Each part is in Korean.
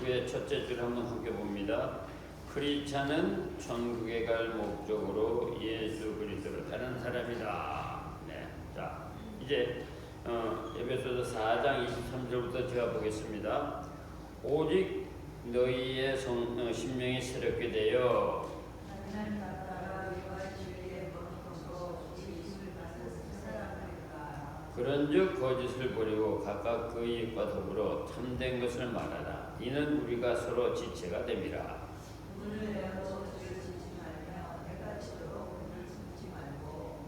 위에 첫째 줄 한번 함께 봅니다. 크리스찬은 천국에 갈 목적으로 예수 그리스도를 따르는 사람이다. 네, 자 이제 에베소서 4장 23절부터 제가 보겠습니다. 오직 너희의 심령이 새롭게 되어 그런즉 거짓을 버리고 각각 그 이익과 더불어 참된 것을 말하라. 이는 우리가 서로 지체가 됨이라.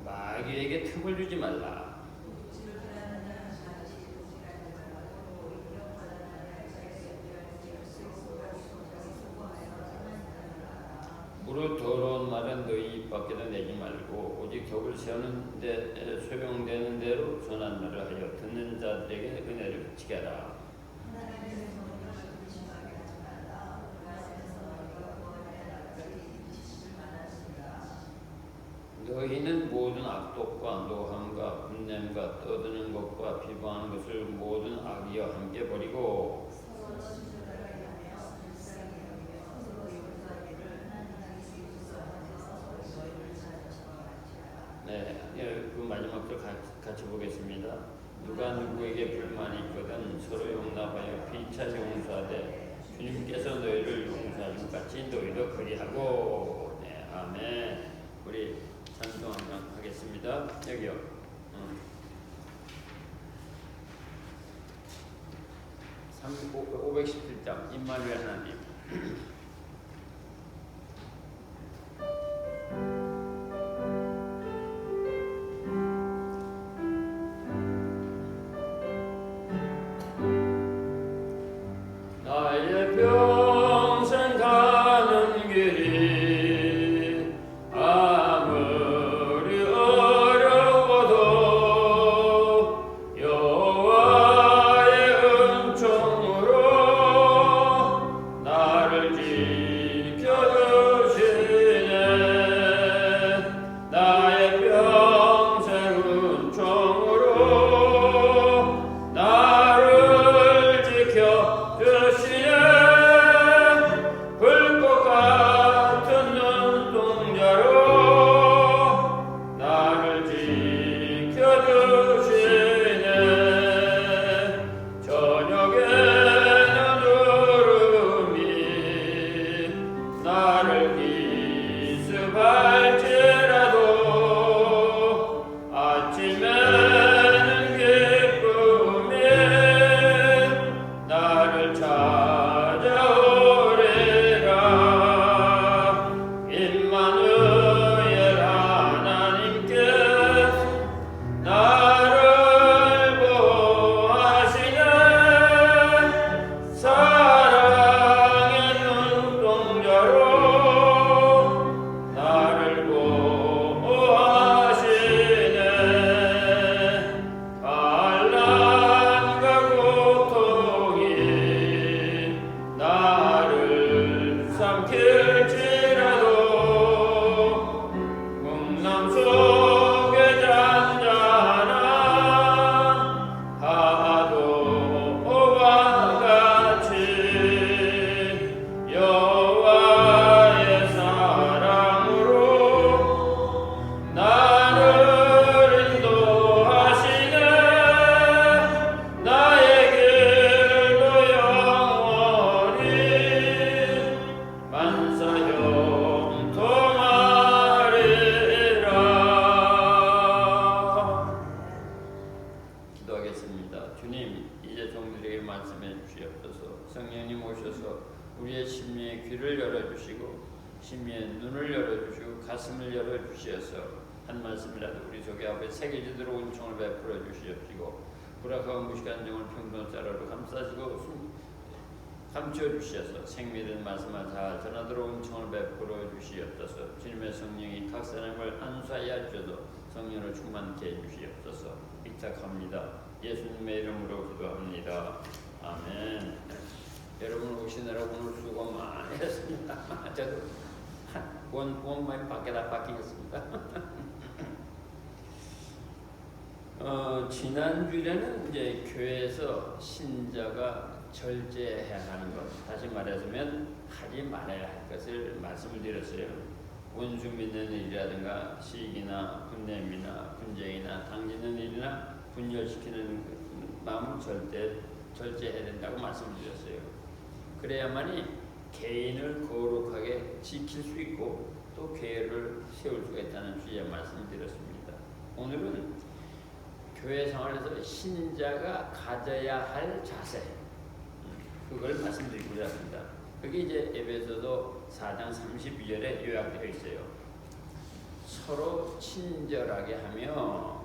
마귀에게 틈을 주지 말라. 무릇 더러운 말은 너희 입 밖에도 내지 말고 오직 덕을 세우는 데 소용되는 대로 선한 말을 하여 듣는 자들에게 은혜를 그치게 하라. 너희는 모든 악독과 노함과 분냄과 떠드는 것과 비방하는 것을 모든 악이와 함께 버리고 그 마지막 절 같이 보겠습니다. 누가 누구에게 불만이 있거든 서로 용납하여 피차 용서하되 주님께서 너희를 용서하신 같이 너희도 그리하고. 네, 아멘. 우리 찬송 한번 하겠습니다. 여기요. 517장 임마누엘 하나님. 나의 평생 가는 길이 아무리 어려워도 여호와의 은총으로 나를 지켜주시네. 나의 평생 은총으로 나를 지켜주시네. 불꽃 같은 눈동자로 나를 지켜주시네. 저녁에는 구름이 나를 기습할지라도 아침에는 기쁨이 나를 찾아오리라. 임마누엘 하나님께 나를 보호하시네. 사랑의 눈동자로 나를 보호하시네. 반란과 고통이 나를 삼킬지라도 풍랑 속에 잔잔한 파도와 같이 여호와의 사랑으로 나를 인도하시네. 나의 길도 영원히 만사형통하리라. 기도하겠습니다. 주님, 이제 종들에게 말씀해 주시옵소서. 성령님 오셔서 우리의 심령의 귀를 열어주시고 심령의 눈을 열어주시고 가슴을 열어주시어서 한 말씀이라도 우리 속에 앞에 새겨지도록 은총을 베풀어 주시옵시고 불악하고 무식한 영을 평등자로로 감싸시고 감추어 주시어서 생명된 말씀을 다 전하도록 은총을 베풀어 주시옵소서. 주님의 성령이 각 사람을 안수하여 주셔서 성령을 충만케 해 주시옵소서. 부탁합니다. 예수님의 이름으로 기도합니다. 아멘. 여러분 오시느라 오늘 수고 많이 했습니다. 저도 원만 밖에다 바뀌겠습니다. 지난주에는 이제 교회에서 신자가 절제해야 하는 것, 다시 말하자면 하지 말아야 할 것을 말씀을 드렸어요. 원수 믿는 일이라든가 시기나 분냄이나 분쟁이나 당기는 일이나 분열시키는 마음을 절제해야 된다고 말씀을 드렸어요. 그래야만이 개인을 거룩하게 지킬 수 있고 또 교회를 세울 수가 있다는 주의 말씀을 드렸습니다. 오늘은 교회 생활에서 신자가 가져야 할 자세, 그걸 말씀드리고자 합니다. 그게 이제 에베소서 4장 32절에 요약되어 있어요. 서로 친절하게 하며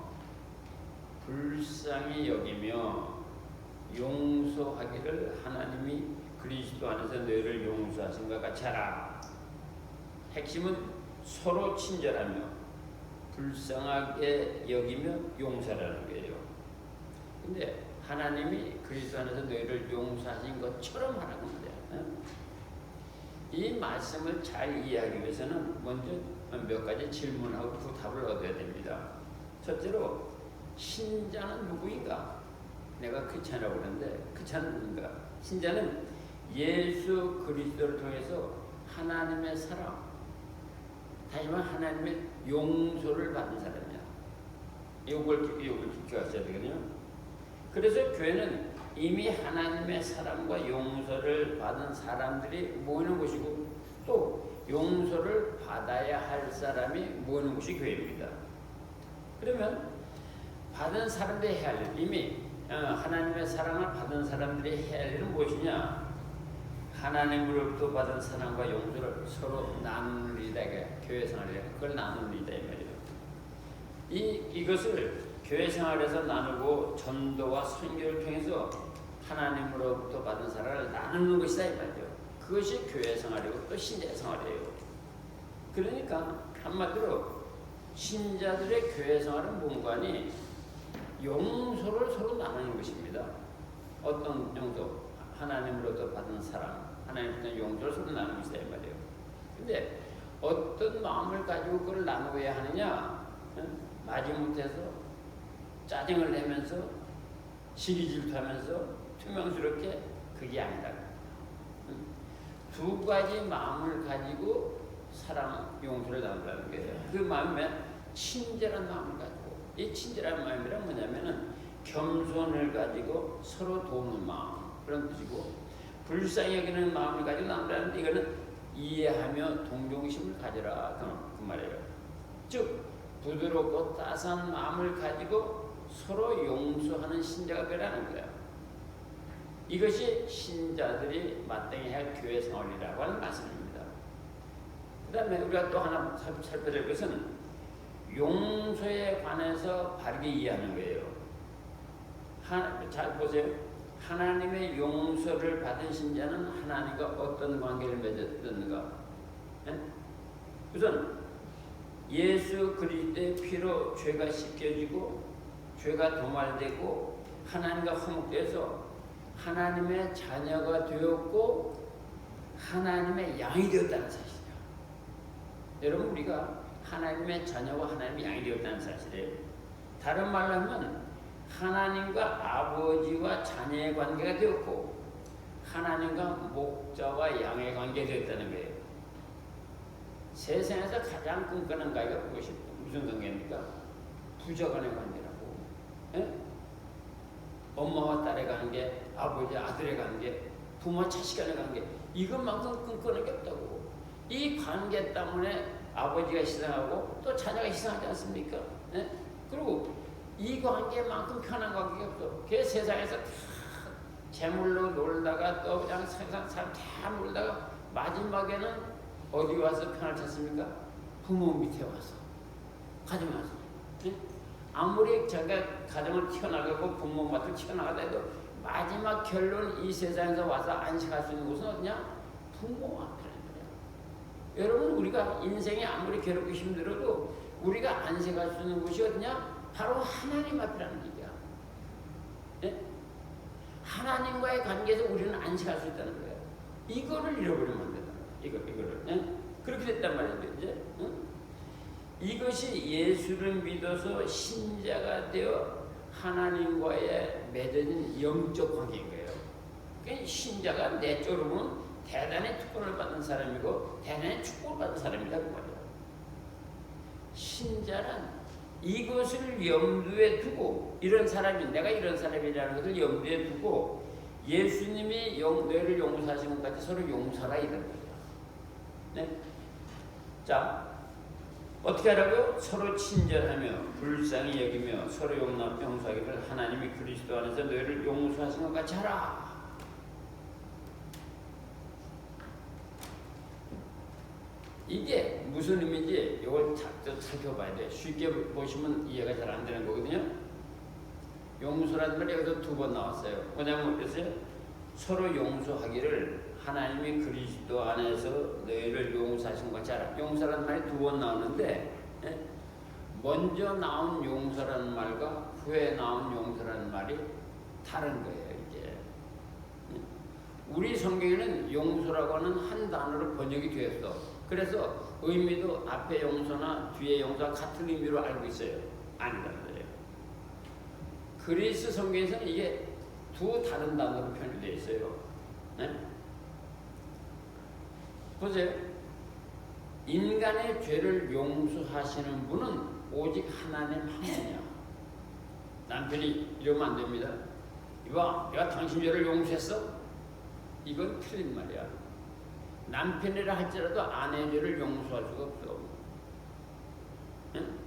불쌍히 여기며 용서하기를 하나님이 그리스도 안에서 너희를 용서하신 것 같이 하라. 핵심은 서로 친절하며 불쌍하게 여기며 용서라는 거예요. 근데 하나님이 그리스도 안에서 너희를 용서하신 것처럼 하라고 말이야. 이 말씀을 잘 이해하기 위해서는 먼저 몇 가지 질문하고 그 답을 얻어야 됩니다. 첫째로 신자는 누구인가? 내가 크리스찬이라고 그러는데 크리스찬은 누군가? 신자는 예수 그리스도를 통해서 하나님의 사랑, 다시 말해 하나님의 용서를 받은 사람이야. 이걸 기억하셔야 되거든요. 그래서 교회는 이미 하나님의 사랑과 용서를 받은 사람들이 모이는 곳이고 또 용서를 받아야 할 사람이 모이는 곳이 교회입니다. 그러면 받은 사람들이 해야 할 일, 이미 하나님의 사랑을 받은 사람들이 해야 할 일은 무엇이냐? 하나님으로부터 받은 사랑과 용서를 서로 나누는 일이다. 교회 생활에 그걸 나누는 일이다 이 말이에요. 이것을 교회 생활에서 나누고 전도와 선교를 통해서 하나님으로부터 받은 사랑을 나누는 것이다 이 말이에요. 그것이 교회 생활이고 또 신자 생활이에요. 그러니까 한마디로 신자들의 교회 생활은 뭔가니 용서를 서로 나누는 것입니다. 어떤 용서? 하나님으로부터 받은 사랑, 하나님으로부터 용서를 서로 나누는 것이다 이 말이에요. 근데 어떤 마음을 가지고 그걸 나누어야 하느냐? 마지못해서 짜증을 내면서 시기질투하면서 투명스럽게 그게 아니다. 두 가지 마음을 가지고 사랑, 용서를 나누라는 거예요. 그 마음에 친절한 마음을 가지고, 이 친절한 마음이란 뭐냐면은 겸손을 가지고 서로 도우는 마음, 그런 뜻이고, 불쌍히 여기는 마음을 가지고 나누라는데 이거는 이해하며 동정심을 가져라 그 말이에요. 즉 부드럽고 따스한 마음을 가지고 서로 용서하는 신자가 되라는 거예요. 이것이 신자들이 마땅히 할 교회 생활이라고 하는 말씀입니다. 그 다음에 우리가 또 하나 살펴야 될 것은 용서에 관해서 바르게 이해하는 거예요. 잘 보세요. 하나님의 용서를 받은 신자는 하나님과 어떤 관계를 맺었는가? 우선 예수 그리스도의 피로 죄가 씻겨지고 죄가 도말되고 하나님과 화목돼서 하나님의 자녀가 되었고 하나님의 양이 되었다는 사실이에요. 여러분 우리가 하나님의 자녀와 하나님의 양이 되었다는 사실이에요. 다른 말로 하면 하나님과 아버지와 자녀의 관계가 되었고 하나님과 목자와 양의 관계가 되었다는 거예요. 세상에서 가장 끈끈한 관계가 무슨 관계입니까? 부자간의 관계라고. 에? 엄마와 딸의 관계, 아버지 아들의 관계, 부모 자식 간의 관계, 이것만큼 끈끈한 게 없다고. 이 관계 때문에 아버지가 희생하고 또 자녀가 희생하지 않습니까? 에? 그리고 이 관계만큼 편한 관계가 없어. 그 세상에서 다 재물로 놀다가 또 그냥 세상 사람 다 놀다가 마지막에는 어디 와서 편을 찾습니까? 부모 밑에 와서, 가정 와서. 네? 아무리 제가 가정을 튀어나가고 부모 맡을 튀어나가다 해도 마지막 결론 이 세상에서 와서 안식할 수 있는 곳은 어디냐? 부모 앞이라는 거예요. 여러분 우리가 인생이 아무리 괴롭고 힘들어도 우리가 안식할 수 있는 곳이 어디냐? 바로 하나님 앞이라는 얘기야. 네? 하나님과의 관계에서 우리는 안식할 수 있다는 거예요. 이거를 잃어버리면 안 된다. 이거를. 네? 그렇게 됐단 말이죠. 이제. 응? 이것이 예수를 믿어서 신자가 되어 하나님과의 맺어진 영적 관계인 거예요. 신자가 내적으로 보면 대단히 특권을 받은 사람이고 대단히 축복을 받은 사람이라고 말이야. 신자란 이것을 염두에 두고 이런 사람이 내가 이런 사람이라는 것을 염두에 두고 예수님이 뇌를 용서하신 것 같이 서로 용서라 이런 거예요. 네? 자, 어떻게 하라고요? 서로 친절하며 불쌍히 여기며 서로 용서하기를 하나님이 그리스도 안에서 너희를 용서하신 것 같이 하라. 이게 무슨 의미인지 이걸 살펴봐야 돼. 쉽게 보시면 이해가 잘 안 되는 거거든요. 용서라는 말이 여기서 2번 나왔어요. 뭐냐면 그랬어요? 서로 용서하기를 하나님이 그리스도 안에서 너희를 용서하신 것 같이 하라. 용서라는 말이 2번 나오는데 먼저 나온 용서라는 말과 후에 나온 용서라는 말이 다른 거예요. 이게 우리 성경에는 용서라고 하는 한 단어로 번역이 되었어. 그래서 의미도 앞에 용서나 뒤에 용서와 같은 의미로 알고 있어요. 아니라는 거예요. 그리스 성경에서는 이게 2 다른 단어로 표현되어 있어요. 네? 보세요. 인간의 죄를 용서하시는 분은 오직 하나님 한 분이야. 남편이 이러면 안 됩니다. 이봐, 내가 당신 죄를 용서했어? 이건 틀린 말이야. 남편이라 할지라도 아내의 죄를 용서할 수가 없어. 응?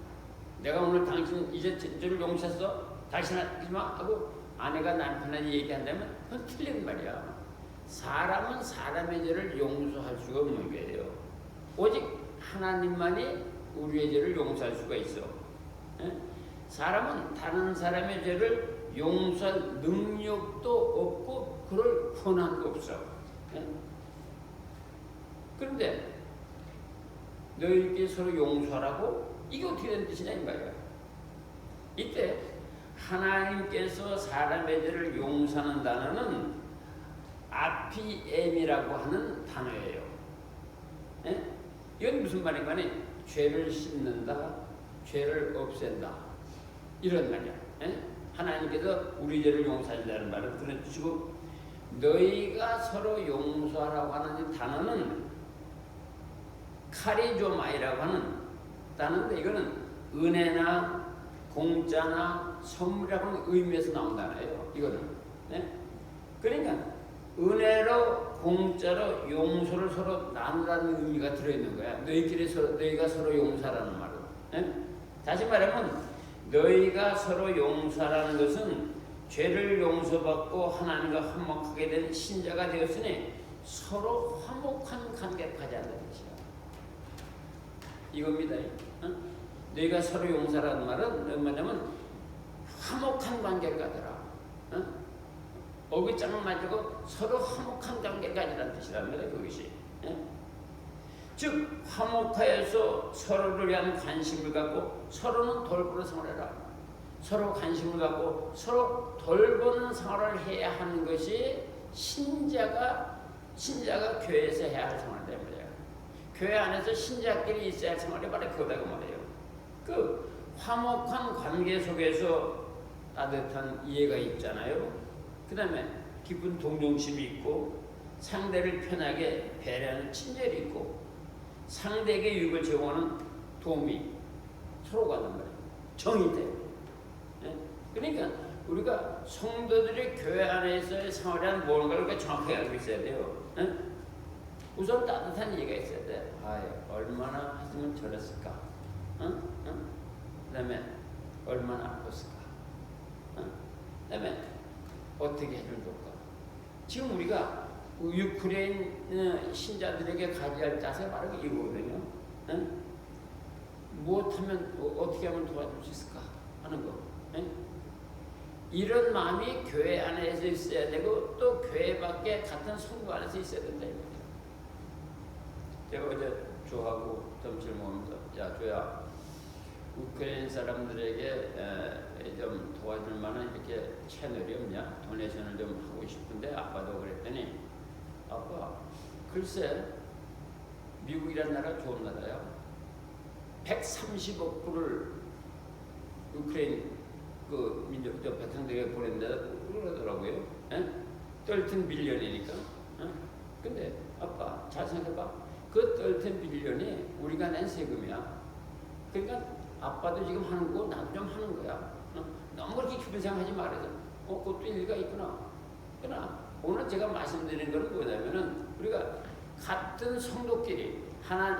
내가 오늘 당신 이제 죄를 용서했어? 다시 하지 마? 하고 아내가 남편한테 얘기한다면 그건 틀린 말이야. 사람은 사람의 죄를 용서할 수가 없는 거예요. 오직 하나님만이 우리의 죄를 용서할 수가 있어. 응? 사람은 다른 사람의 죄를 용서할 능력도 없고 그럴 권한도 없어. 응? 그런데 너희에게 서로 용서하라고? 이게 어떻게 된 뜻이냐 이 말이야. 이때 하나님께서 사람의 죄를 용서하는 단어는 아피엠이라고 하는 단어예요. 에? 이건 무슨 말인가 하니 죄를 씻는다, 죄를 없앤다 이런 말이야. 에? 하나님께서 우리 죄를 용서한다는 말은 그런 뜻이고 너희가 서로 용서하라고 하는 이 단어는 카리조마이라고 하는 단어인데 이거는 은혜나 공짜나 선물이라고 하는 의미에서 나온 단어예요. 이거는. 네? 그러니까 은혜로 공짜로 용서를 서로 나누라는 의미가 들어있는 거야. 너희가 서로 용서하라는 말로. 네? 다시 말하면 너희가 서로 용서하라는 것은 죄를 용서받고 하나님과 화목하게 된 신자가 되었으니 서로 화목한 관계를 가져야 한다는 것이야. 이겁니다. 너희가 서로 용서라는 말은 뭐냐면 화목한 관계를 가져라. 어깃장을 맞고 서로 화목한 관계를 가지라는 뜻이란 말이에요. 그것이. 즉 화목하여서 서로를 위한 관심을 갖고 서로는 돌보는 생활을 서로 관심을 갖고 서로 돌보는 생활을 해야 하는 것이 신자가 교회에서 해야 할 생활이란 말이에요. 교회 안에서 신자끼리 있어야 할 생활이 바로 그거다고 말해요. 그 화목한 관계 속에서 따뜻한 이해가 있잖아요. 그 다음에 깊은 동정심이 있고 상대를 편하게 배려하는 친절이 있고 상대에게 유익을 제공하는 도움이 서로가 하는 말이에요. 정이 돼요. 그러니까 우리가 성도들이 교회 안에서의 생활이란 뭔가를 정확하게 알고 있어야 돼요. 우선 따뜻한 이해가 있어야 돼. 얼마나 했으면 저랬을까? 그 다음에 얼마나 아팠을까? 그 다음에 어떻게 해주면 좋을까? 지금 우리가 유크레인 신자들에게 가져야 할 자세가 바로 이거거든요. 무엇하면 어떻게 하면 도와줄 수 있을까 하는 거. 이런 마음이 교회 안에서 있어야 되고 또 교회 밖에 같은 성도 안에서 있어야 된다 이거예요. 제가 어제 조하고 점심을 먹으면서 야 조야 우크라이나 사람들에게 좀 도와줄 만한 이렇게 채널이 없냐? 도네이션을 좀 하고 싶은데 아빠도 그랬더니 아빠 글쎄 미국이라는 나라 좋은 나라야. 130억 불을 우크라이나 그 민족 백성들에게 보낸다 그러더라고요. 떨튼 빌리언이니까. 근데 아빠 잘 생각해봐. 그 떨튼 빌리언이 우리가 낸 세금이야. 그러니까 아빠도 지금 하는 거 나도 좀 하는 거야. 너무 그렇게 기분 생각하지 말아서 그것도 일리가 있구나. 그러나 오늘 제가 말씀드리는 건 뭐냐면은 우리가 같은 성도끼리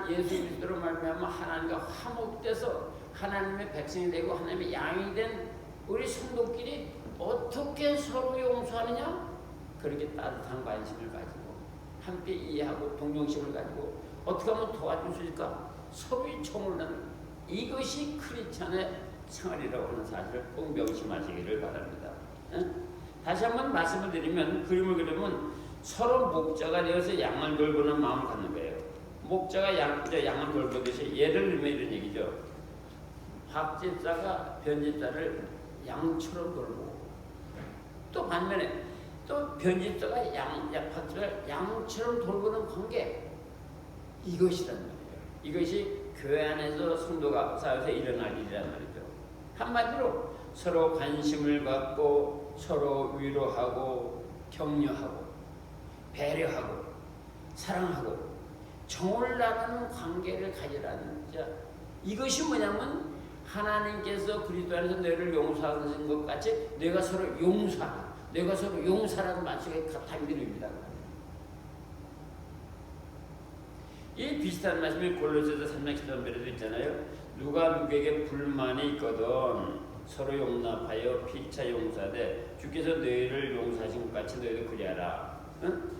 예수 그리스도로 말미암아 하나님과 화목돼서 하나님의 백성이 되고 하나님의 양이 된 우리 성도끼리 어떻게 서로 용서하느냐? 그렇게 따뜻한 관심을 가지고 함께 이해하고 동정심을 가지고 어떻게 하면 도와줄 수 있을까? 서로의 총을 나는 이것이 크리스찬의 생활이라고 하는 사실을 꼭 명심하시기를 바랍니다. 다시 한번 말씀을 드리면 그림을 그리면 서로 목자가 되어서 양을 돌보는 마음을 갖는 거예요. 목자가 양을 돌보듯이 예를 들면 이런 얘기죠. 박 집사가 변 집사를 양처럼 돌보고 또 반면에 또 변 집사가 박 집사를 양처럼 돌보는 관계 이것이란 말이에요. 이것이 교회 안에서 성도가 사회에서 일어날 일이란 말이죠. 한마디로 서로 관심을 갖고 서로 위로하고 격려하고 배려하고 사랑하고 정을 나누는 관계를 가지라는 자 이것이 뭐냐면 하나님께서 그리스도 안에서 너희를 용서하는 것 같이 너희가 서로 용서하라. 너희가 서로 용서라는 말씀이 같은 이름입니다. 이 비슷한 말씀이 골로새서 3장 13절에도 있잖아요. 누가 누구에게 불만이 있거든 서로 용납하여 피차 용서하되 주께서 너희를 용서하신 것 같이 너희도 그리하라. 응?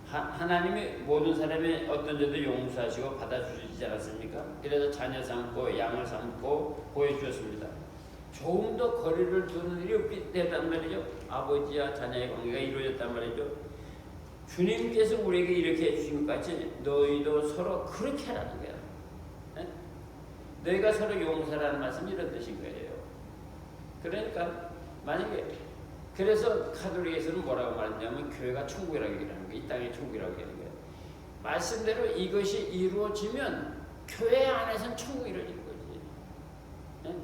하나님이 모든 사람의 어떤 죄도 용서하시고 받아주시지 않았습니까? 그래서 자녀 삼고 양을 삼고 보여주었습니다. 조금 더 거리를 두는 일이 없게 됐단 말이죠. 아버지와 자녀의 관계가 이루어졌단 말이죠. 주님께서 우리에게 이렇게 해주신 것 같이 너희도 서로 그렇게 하라는 거야. 네? 너희가 서로 용서라는 말씀이 이런 뜻인 거예요. 그러니까 만약에 그래서 카톨릭에서는 뭐라고 말하냐면 교회가 천국이라고 얘기하는 거예요. 이 땅이 천국이라고 얘기하는 거예요. 말씀대로 이것이 이루어지면 교회 안에서는 천국이 이루어지는 거지. 네?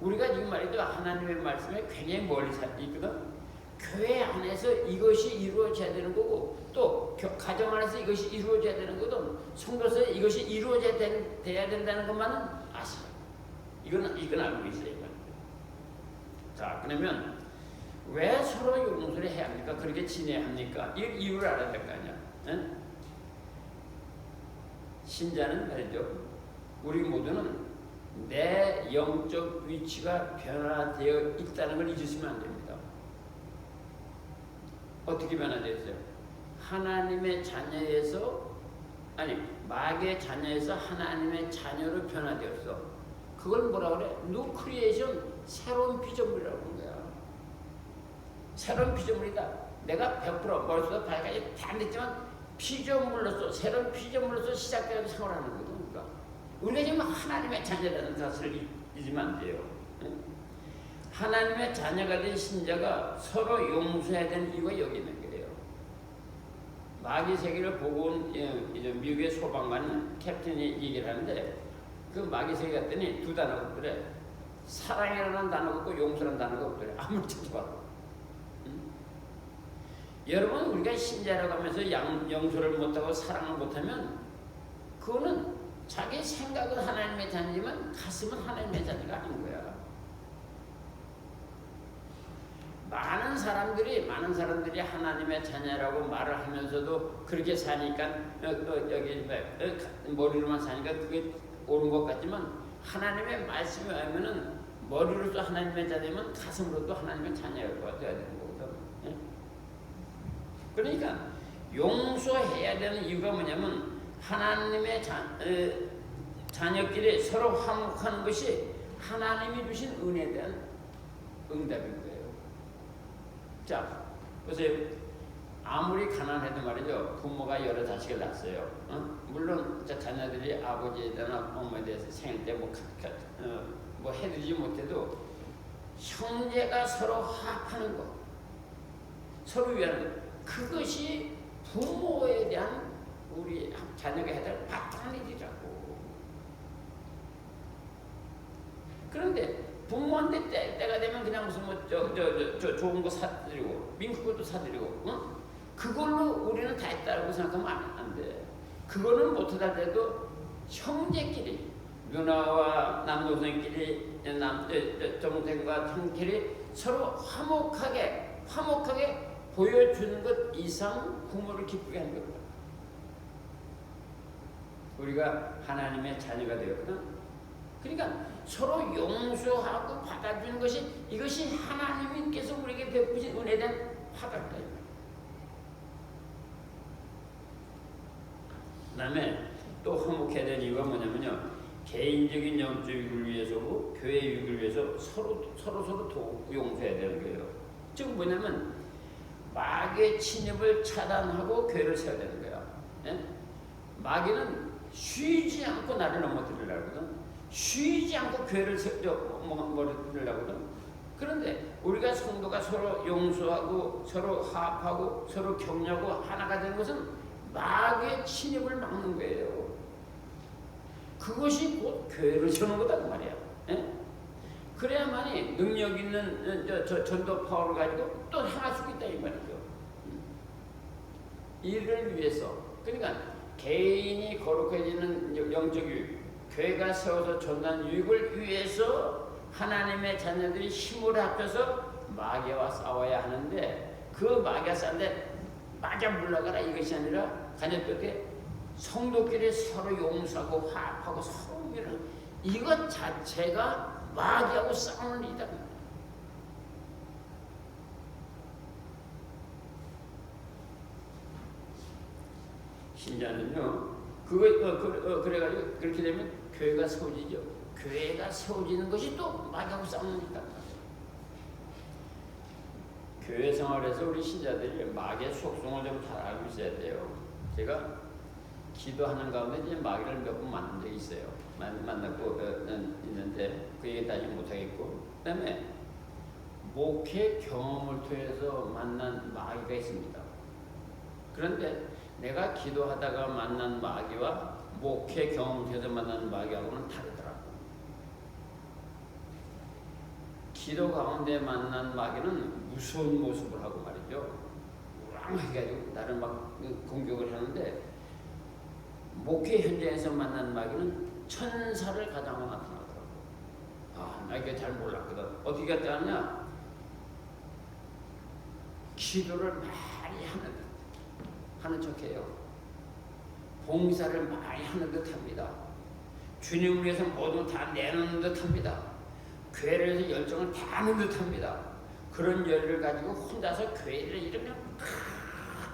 우리가 지금 말해도 하나님의 말씀에 굉장히 멀리 있거든. 교회 안에서 이것이 이루어져야 되는 거고 또 가정 안에서 이것이 이루어져야 되는 거든 성도서 이것이 이루어져야 돼야 된다는 것만은 아시죠. 이건 알고 있어요. 자 그러면 왜 서로 용서를 해야 합니까? 그렇게 지내야 합니까? 이 이유를 알아야 될 거 아니야. 응? 신자는 말이죠. 우리 모두는 내 영적 위치가 변화되어 있다는 걸 잊으시면 안 됩니다. 어떻게 변화되었어요? 하나님의 자녀에서 마귀의 자녀에서 하나님의 자녀로 변화되었어. 그걸 뭐라 그래? 뉴 크리에이션, 새로운 피조물이라고 하는 거야. 새로운 피조물이다. 내가 100% 머릿속에 발까지 다 안 됐지만 피조물로서 새로운 피조물로서 시작되어서 생활하는 거죠. 그러니까 우리가 지금 하나님의 자녀라는 사실을 잊으면 안 돼요. 하나님의 자녀가 된 신자가 서로 용서해야 되는 이유가 여기 있는 거예요. 마귀 세계를 보고 온 미국의 소방관 캡틴이 얘기를 하는데 그 마귀 세계 갔더니 두 단어가 없더래. 사랑이라는 단어가 없고 용서라는 단어가 없더래. 아무리 찾아봐도. 여러분 우리가 신자라고 하면서 용서를 못하고 사랑을 못하면 그거는 자기 생각은 하나님의 자녀지만 가슴은 하나님의 자녀가 아닌 거야. 많은 사람들이 하나님의 자녀라고 말을 하면서도 그렇게 사니까 여기 머리로만 사니까 그게 옳은 것 같지만 하나님의 말씀이 하면은 머리로도 하나님의 자녀면 가슴으로도 하나님의 자녀가 되어야 되는 거거든. 그러니까 용서해야 되는 이유가 뭐냐면 하나님의 자녀끼리 서로 화목하는 것이 하나님이 주신 은혜에 대한 응답인 거예요. 자, 보세요. 아무리 가난해도 말이죠. 부모가 여러 자식을 낳았어요. 물론 자녀들이 아버지에 대한 어머니에 대해서 생일 때 뭐 해드리지 못해도 형제가 서로 화합하는 것, 서로 위하는 것, 그것이 부모에 대한 우리 자녀가 해야 될 마땅한 일이라고. 그런데 부모한테 때가 되면 그냥 무슨 좋은 거 사드리고 민국 것도 사드리고 그걸로 우리는 다 했다고 생각하면 안 돼. 그거는 못하더라도 형제끼리, 누나와 남동생끼리, 동생과 형끼리 서로 화목하게 보여주는 것 이상 부모를 기쁘게 하는 겁니다. 우리가 하나님의 자녀가 되었거든. 그러니까 서로 용서하고 받아주는 것이, 이것이 하나님께서 우리에게 베푸신 은혜에 대한 화답이다. 그 다음에 또 화목해야 되는 이유가 뭐냐면요, 개인적인 영적 유익을 위해서고 교회 유익을 위해서 서로 용서해야 되는 거예요. 즉 뭐냐면 마귀의 침입을 차단하고 교회를 세워야 되는 거야. 예? 마귀는 쉬지 않고 나를 넘어뜨리려고 하거든. 쉬지 않고 교회를 넘어뜨리려고 하거든. 그런데 우리가 성도가 서로 용서하고 서로 화합하고 서로 격려하고 하나가 되는 것은 마귀의 침입을 막는 거예요. 그것이 곧 교회를 세우는 거다 그 말이야. 예? 그래야만이 능력 있는 전도 파워를 가지고 또 행할 수 있다 이 말이죠. 이를 위해서, 그러니까 개인이 거룩해지는 영적 유익, 교회가 세워서 전한 유익을 위해서 하나님의 자녀들이 힘을 합쳐서 마귀와 싸워야 하는데, 그 마귀와 싸는데 맞아 물러가라 이것이 아니라 간접하게 성도끼리 서로 용서하고 화합하고 서로 위를, 이것 자체가 마귀하고 싸우는 일이다. 신자는요, 그래가지고 그렇게 되면 교회가 세워지죠. 교회가 세워지는 것이 또 마귀하고 싸우는 일이다. 교회 생활에서 우리 신자들이 마귀의 속성을 좀 잘 알고 있어야 돼요. 제가 기도하는 가운데 이제 마귀를 몇 번 만난 적이 있어요. 만났고 있는데 그 얘기 따지 못하겠고, 그 다음에 목회 경험을 통해서 만난 마귀가 있습니다. 그런데 내가 기도하다가 만난 마귀와 목회 경험을 통해서 만난 마귀하고는 다르더라고. 기도 가운데 만난 마귀는 무서운 모습을 하고 말이죠. 우랑하게 해가지고 나를 막 공격을 하는데, 목회 현장에서 만난 마귀는 천사를 가장하고 나타나더라고. 나 이게 잘 몰랐거든. 어떻게 하냐? 기도를 많이 하는 척해요. 봉사를 많이 하는 듯합니다. 주님을 위해서 모든 다 내놓는 듯합니다. 교회를 위해서 열정을 다 하는 듯합니다. 그런 열을 가지고 혼자서 교회를 이러면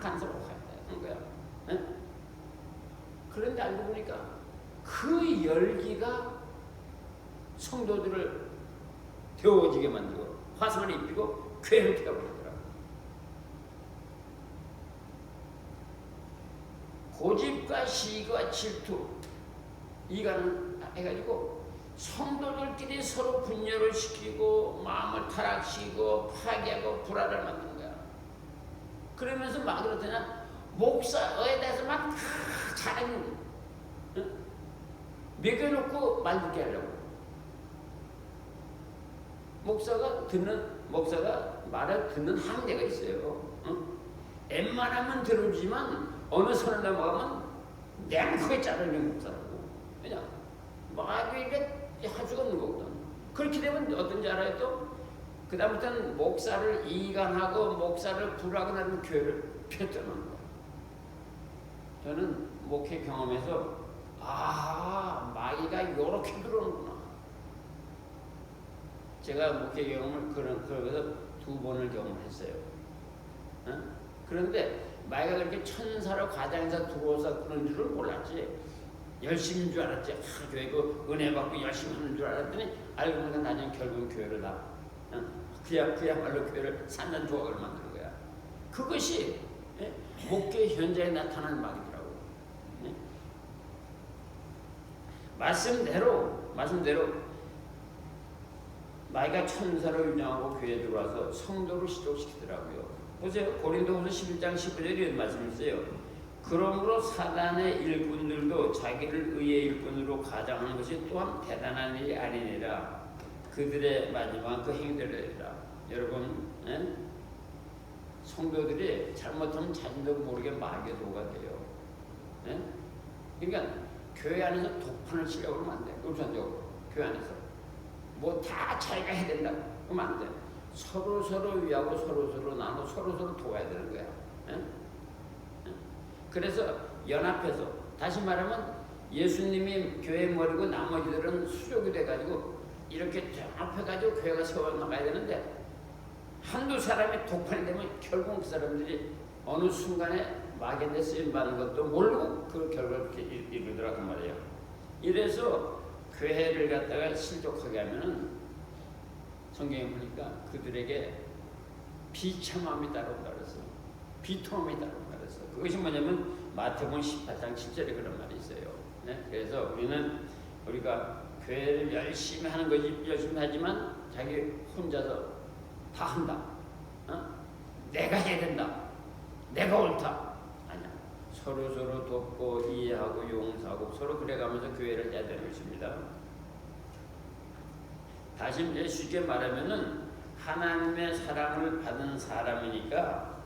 간섭을 하는 거야. 네? 그런데 알고 보니까 그 열기가 성도들을 데워지게 만들고 화성을 입히고 교회를 태워버리더라고. 고집과 시기와 질투, 이간을 해가지고 성도들끼리 서로 분열을 시키고 마음을 타락시키고 파괴하고 불화를 만드는 거야. 그러면서 막 그러더냐, 목사에 대해서 막 다 잘하는 거야. 응? 먹여놓고 말 듣게 하려고. 목사가 말을 듣는 한계가 있어요. 응? 웬만하면 들어주지만 어느 선을 넘어가면 냉크게 자르는 목사라고. 왜냐? 마귀에게 할 수가 없는 거거든. 그렇게 되면 어떤지 알아요? 또 그 다음부터는 목사를 이간하고 목사를 불하고 나면 교회를 폈다는 거야. 저는 목회 경험에서 마귀가 요렇게 들어오는구나. 제가 목회 경험을 그러면서 2번을 경험했어요. 응? 그런데 마귀가 그렇게 천사로 가장해서 들어와서 그런 줄은 몰랐지. 열심인 줄 알았지. 교회 그 은혜 받고 열심히 하는 줄 알았더니 알고 보니까 나중에 결국은 교회를 나. 응? 그야말로 교회를 산전 조각을 만드는 거야. 그것이 목회 현장에 나타나는 마귀더라고. 말씀대로 마귀가 천사로 유명하고 교회에 들어와서 성도를 시족시키더라고요. 보세요. 고린도후서 11장 15절에 이런 말씀이 있어요. 그러므로 사단의 일꾼들도 자기를 의의 일꾼으로 가장하는 것이 또한 대단한 일이 아니니라. 그들의 마지막 그 행위들이라. 여러분, 성도들이 잘못하면 자신도 모르게 마귀의 도가 돼요. 네? 그러니까 교회 안에서 독판을 치려고 하면 안 돼. 우선적으로 교회 안에서 뭐 다 자기가 해야 된다 그러면 안 돼. 서로 위하고 서로 나누고 서로 도와야 되는 거야. 네? 그래서 연합해서, 다시 말하면 예수님이 교회 머리고 나머지들은 수족이 돼가지고 이렇게 연합해가지고 교회가 세워나가야 되는데, 한두 사람이 독판이 되면 결국 그 사람들이 어느 순간에 마귀한테 쓰임받는 것도 모르고 그 결과를 이렇게 이루더라고 말이에요. 이래서 교회를 갖다가 실족하게 하면은 성경에 보니까 그들에게 비참함이 따라온다 그랬어요. 비통함이 따라온다 그랬어요. 그것이 뭐냐면 마태복음 18장 7절에 그런 말이 있어요. 네? 그래서 우리가 교회를 열심히 하는 거지, 열심히 하지만 자기 혼자서 다 한다. 내가 해야 된다. 내가 옳다. 아니야. 서로 돕고 이해하고 용서하고 서로 그래가면서 교회를 해야 되는 것입니다. 다시 이제 쉽게 말하면은 하나님의 사랑을 받은 사람이니까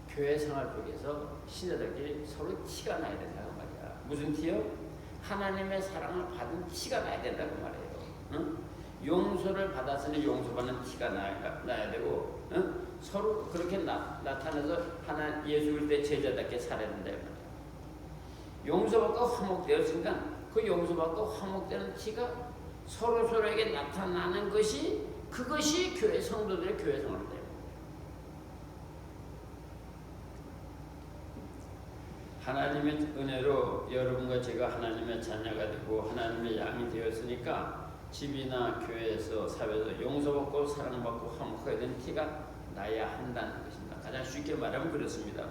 교회 생활 속에서 신자들끼리 서로 티가 나야 된다고 말이야. 무슨 티요? 하나님의 사랑을 받은 티가 나야 된다고 말이에요. 응? 용서를 받았으니 용서받는 티가 나야 되고, 응? 서로 그렇게 나타내서 예수 그리스도의 제자답게 살아야 된다 말이야. 용서받고 화목되었으니까 그 용서받고 화목되는 티가 서로에게 나타나는 것이, 그것이 교회 성도들의 교회 생활이다. 하나님의 은혜로 여러분과 제가 하나님의 자녀가 되고 하나님의 양이 되었으니까 집이나 교회에서 사회에서 용서받고 사랑받고 화목하게 된 티가 나야 한다는 것입니다. 가장 쉽게 말하면 그렇습니다.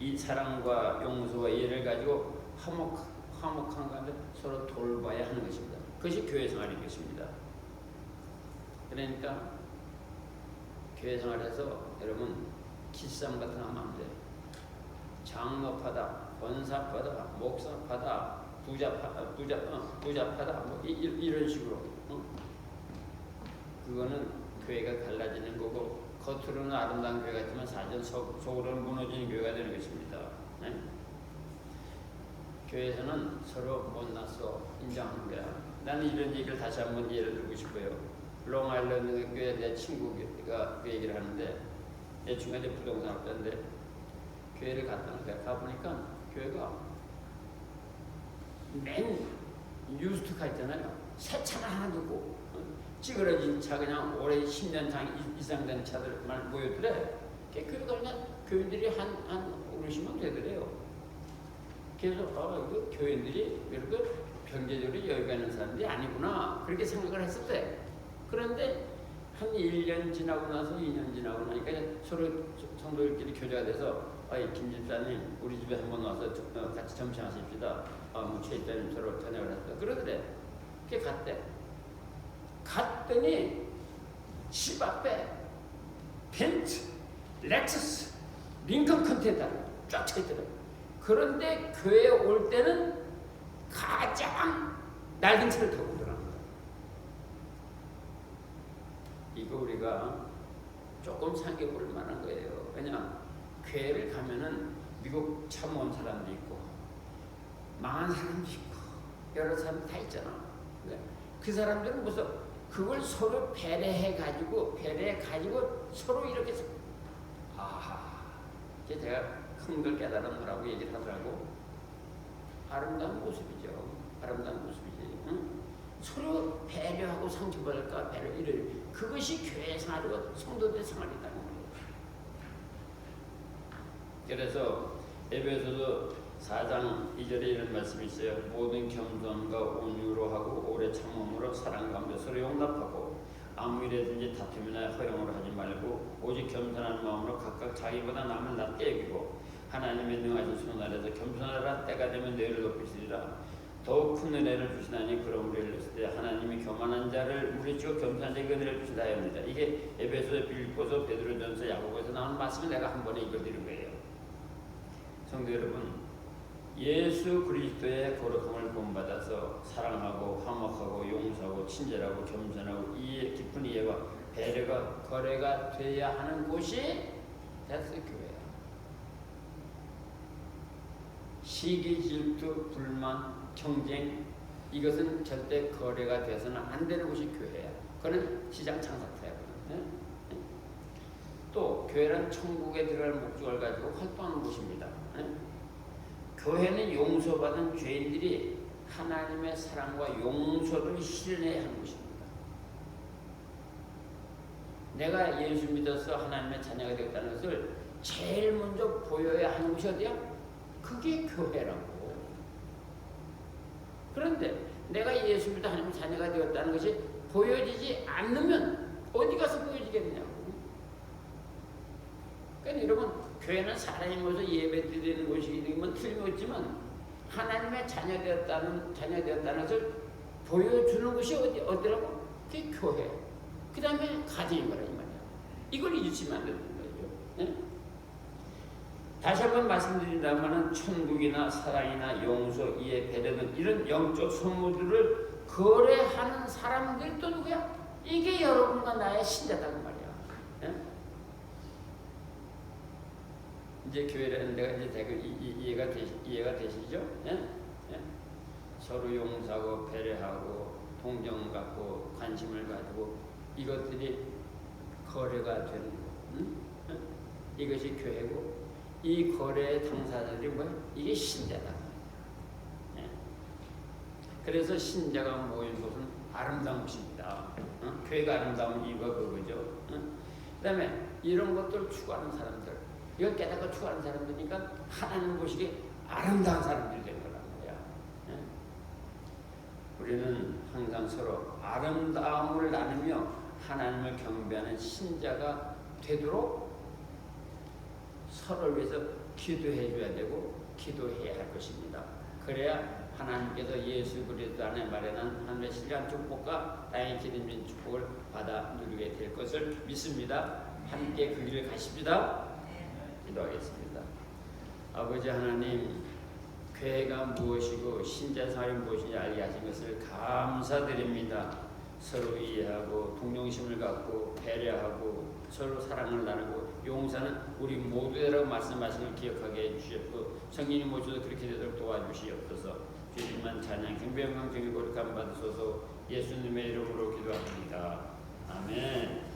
이 사랑과 용서와 이해를 가지고 화목한 가운데 서로 돌봐야 하는 것입니다. 그것이 교회 생활인 것입니다. 그러니까 교회 생활에서 여러분 기싸움 같은 거 하면 안 돼요. 장로파다, 권사파다, 목사파다, 부자파다, 뭐 이런 식으로. 그거는 교회가 갈라지는 거고, 겉으로는 아름다운 교회 같지만 사실 속으로는 무너지는 교회가 되는 것입니다. 네? 교회에서는 서로 못나서 인정하는 거야. 나는 이런 얘기를 다시 한번 예를 들고 싶어요. 롱아일랜드 교회 내 친구가 그 얘기를 하는데, 내 친구가 이제 부동산 업자인데 교회를 갔다는 거야. 가보니까 교회가 맨 뉴스트카 있잖아요. 새 차만 하나 두고 찌그러진 차, 그냥 올해 10년 이상 된 차들만 모였더래. 교회가 그냥 교인들이 한 50명 되더래요. 그래서 이거 교인들이 이렇게 경제적으로 여유가 있는 사람들이 아니구나, 그렇게 생각을 했었대. 그런데 한 1년 지나고 나서 2년 지나고 나니까 서로 성도들끼리 교제가 돼서, 김 집사님 우리 집에 한번 와서 같이 점심하십시다. 뭐 최 집사님 서로 저녁을 했다. 그러더래. 그게 갔더니 집 앞에 벤츠, 렉서스, 링컨 컨테이너가 쫙 차있더래. 그런데 교회에 올 때는 가장 낡은 차를 타고 오더라는 거야. 이거 우리가 조금 생각해볼 만한 거예요. 왜냐, 교회를 가면은 미국 처음 온 사람도 있고 망한 사람도 있고 여러 사람 다 있잖아. 그 사람들은 무슨 그걸 서로 배려해가지고 서로 이렇게 제가 큰 걸 깨달았노라고 얘기를 하더라고. 아름다운 모습이죠. 아름다운 모습이지. 응? 서로 배려하고 상처받을까 이런 그것이 교회 생활이고 성도들의 생활이라고 말이에요. 그래서 에베소서 4장 2절에 이런 말씀이 있어요. 모든 겸손과 온유로 하고 오래 참음으로 사랑 가운데 서로 용납하고 아무 일에든지 다툼이나 허용을 하지 말고 오직 겸손한 마음으로 각각 자기보다 남을 낮게 여기고 하나님의 능하신 손 아래서 겸손하라. 때가 되면 너희를 높이시리라. 더욱 큰 은혜를 주시나니 그럼 우리를 했을 때 하나님이 교만한 자를 물리치고 겸손한 자에게 은혜를 주시다 합니다. 이게 에베소서, 빌립보서, 베드로전서, 야고보에서 나오는 말씀을 내가 한 번에 읽어드린 거예요. 성도 여러분, 예수 그리스도의 거룩함을 본받아서 사랑하고 화목하고 용서하고 친절하고 겸손하고 깊은 이해와 배려가 거래가 돼야 하는 곳이 대수 교회야. 시기, 질투, 불만, 경쟁 이것은 절대 거래가 돼서는 안 되는 곳이 교회야. 그건 시장 창사태야. 또 교회는 천국에 들어갈 목적을 가지고 활동하는 곳입니다. 교회는 용서받은 죄인들이 하나님의 사랑과 용서를 실현해야 하는 곳입니다. 내가 예수 믿어서 하나님의 자녀가 되었다는 것을 제일 먼저 보여야 하는 곳이 어디야? 그게 교회라고. 그런데 내가 예수 믿어 하나님의 자녀가 되었다는 것이 보여지지 않으면 어디 가서 보여지겠냐고. 그러니까 여러분, 교회는 사람이 모여서 예배 드리는 곳이면 틀림없지만 하나님의 자녀 되었다는 것을 보여주는 것이 어디라고? 그게 교회. 그 다음에 가정인 거라 이 말이야. 이걸 잊으시면 안 되는 거죠. 네? 다시 한번 말씀드린다면 천국이나 사랑이나 용서, 이해, 배려 등 이런 영적 선물들을 거래하는 사람들이 또 누구야? 이게 여러분과 나의 신자다는 말이야. 네? 이제 교회라는 데가 이제 대개 이해가 되시죠? 예? 예? 서로 용서하고 배려하고 동정 갖고 관심을 가지고 이것들이 거래가 되는 거. 예? 이것이 교회고 이 거래의 당사자들이 뭐야? 이게 신자다. 예? 그래서 신자가 모인 곳은 아름다운 곳입니다. 교회가 아름다운 이유가 그거죠. 그 다음에 이런 것들을 추구하는 사람들, 이걸 깨닫고 추구하는 사람들이니까 하나님 보시기에 아름다운 사람들이 되는 거란 말이야. 예? 우리는 항상 서로 아름다움을 나누며 하나님을 경배하는 신자가 되도록 서로를 위해서 기도해 줘야 되고 기도해야 할 것입니다. 그래야 하나님께서 예수 그리스도 안에 마련한 하나님의 신령한 축복과 땅의 기름진 축복을 받아 누리게 될 것을 믿습니다. 함께 그 길을 가십니다. 기도하겠습니다. 아버지 하나님, 교회가 무엇이고 신자생활이 무엇인지 알게 하신 것을 감사드립니다. 서로 이해하고 동정심을 갖고 배려하고 서로 사랑을 나누고 용서는 우리 모두라고 말씀하신 걸 기억하게 해주시옵고 성령님 모셔서 그렇게 되도록 도와주시옵소서. 주님만 찬양 경배 영광 주님 거룩함 받으소서. 예수님의 이름으로 기도합니다. 아멘.